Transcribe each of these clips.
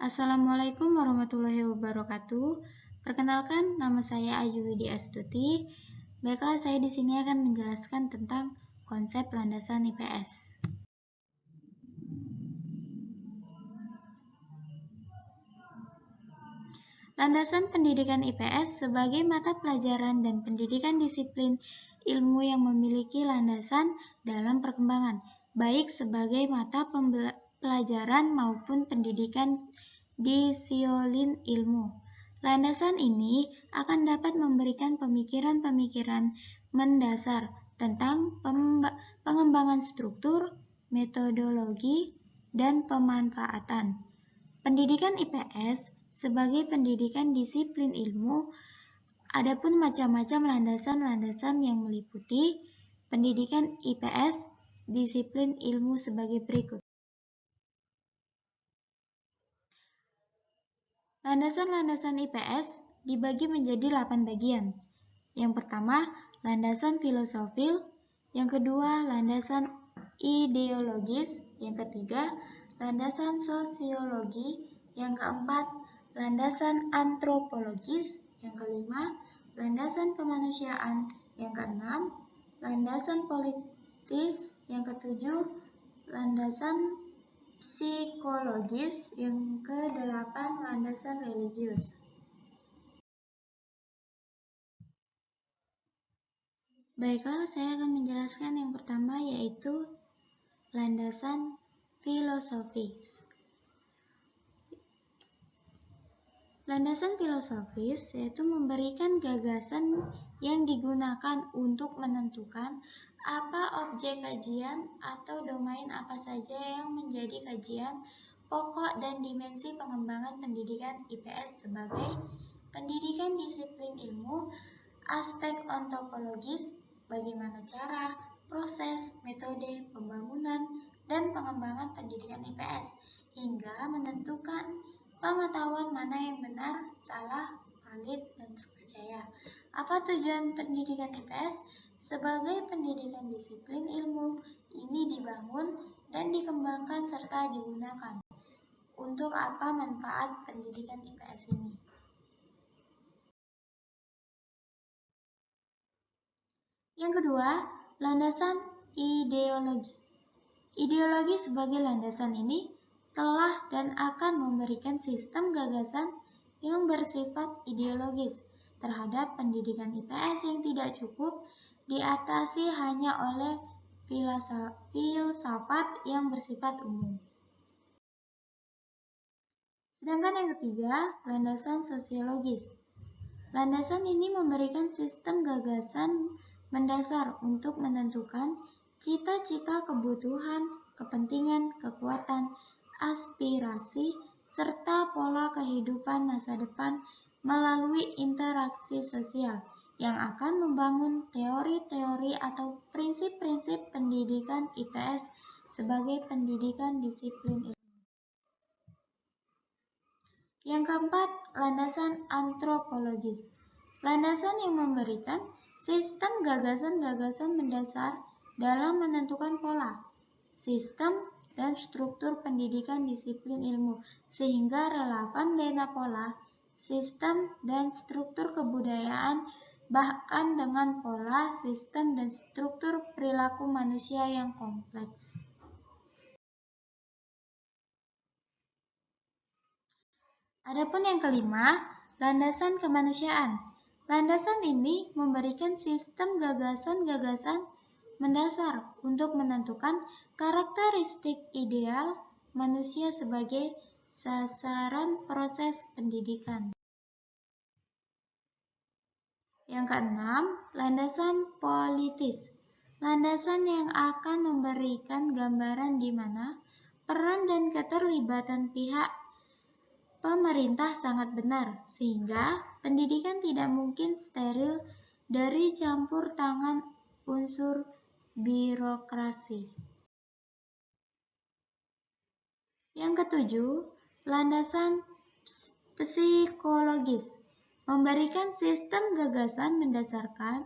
Assalamualaikum warahmatullahi wabarakatuh. Perkenalkan, nama saya Ayu Widi Astuti. Baiklah, saya di sini akan menjelaskan tentang konsep landasan IPS. Landasan pendidikan IPS sebagai mata pelajaran dan pendidikan disiplin ilmu yang memiliki landasan dalam perkembangan, baik sebagai mata pelajaran maupun pendidikan disiplin ilmu. Landasan ini akan dapat memberikan pemikiran-pemikiran mendasar tentang pengembangan struktur, metodologi, dan pemanfaatan. Pendidikan IPS sebagai pendidikan disiplin ilmu, adapun macam-macam landasan-landasan yang meliputi pendidikan IPS disiplin ilmu sebagai berikut. Landasan-landasan IPS dibagi menjadi 8 bagian. Yang pertama, landasan filosofil. Yang kedua, landasan ideologis. Yang ketiga, landasan sosiologi. Yang keempat, landasan antropologis. Yang kelima, landasan kemanusiaan. Yang keenam, landasan politis. Yang ketujuh, landasan psikologis. Yang kedelapan, landasan religius. Baiklah, saya akan menjelaskan yang pertama, yaitu landasan filosofis. Landasan filosofis yaitu memberikan gagasan yang digunakan untuk menentukan apa objek kajian atau domain apa saja yang menjadi kajian pokok dan dimensi pengembangan pendidikan IPS sebagai pendidikan disiplin ilmu, aspek ontologis, bagaimana cara, proses, metode, pembangunan, dan pengembangan pendidikan IPS, hingga menentukan pengetahuan mana yang benar, salah, valid, dan terpercaya. Apa tujuan pendidikan IPS? Sebagai pendidikan disiplin ilmu, ini dibangun dan dikembangkan serta digunakan. Untuk apa manfaat pendidikan IPS ini? Yang kedua, landasan ideologi. Ideologi sebagai landasan ini telah dan akan memberikan sistem gagasan yang bersifat ideologis terhadap pendidikan IPS yang tidak cukup diatasi hanya oleh filsafat yang bersifat umum. Sedangkan yang ketiga, landasan sosiologis. Landasan ini memberikan sistem gagasan mendasar untuk menentukan cita-cita, kebutuhan, kepentingan, kekuatan, aspirasi, serta pola kehidupan masa depan melalui interaksi sosial yang akan membangun teori-teori atau prinsip-prinsip pendidikan IPS sebagai pendidikan disiplin ilmu. Yang keempat, landasan antropologis. Landasan yang memberikan sistem gagasan-gagasan mendasar dalam menentukan pola, sistem, dan struktur pendidikan disiplin ilmu, sehingga relevan dengan pola, sistem, dan struktur kebudayaan, bahkan dengan pola, sistem, dan struktur perilaku manusia yang kompleks. Adapun yang kelima, landasan kemanusiaan. Landasan ini memberikan sistem gagasan-gagasan mendasar untuk menentukan karakteristik ideal manusia sebagai sasaran proses pendidikan. Yang keenam, landasan politis. Landasan yang akan memberikan gambaran di mana peran dan keterlibatan pihak pemerintah sangat benar, sehingga pendidikan tidak mungkin steril dari campur tangan unsur birokrasi. Yang ketujuh, landasan psikologis. Memberikan sistem gagasan mendasarkan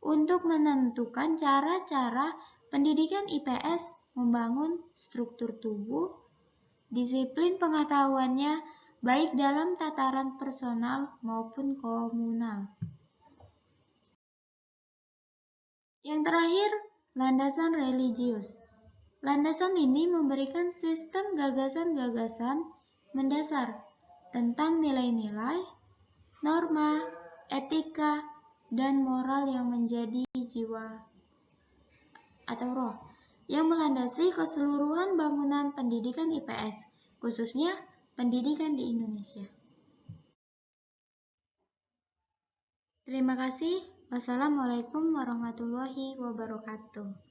untuk menentukan cara-cara pendidikan IPS membangun struktur tubuh, disiplin pengetahuannya, baik dalam tataran personal maupun komunal. Yang terakhir, landasan religius. Landasan ini memberikan sistem gagasan-gagasan mendasar tentang nilai-nilai, norma, etika, dan moral yang menjadi jiwa atau roh yang melandasi keseluruhan bangunan pendidikan IPS, khususnya pendidikan di Indonesia. Terima kasih. Wassalamualaikum warahmatullahi wabarakatuh.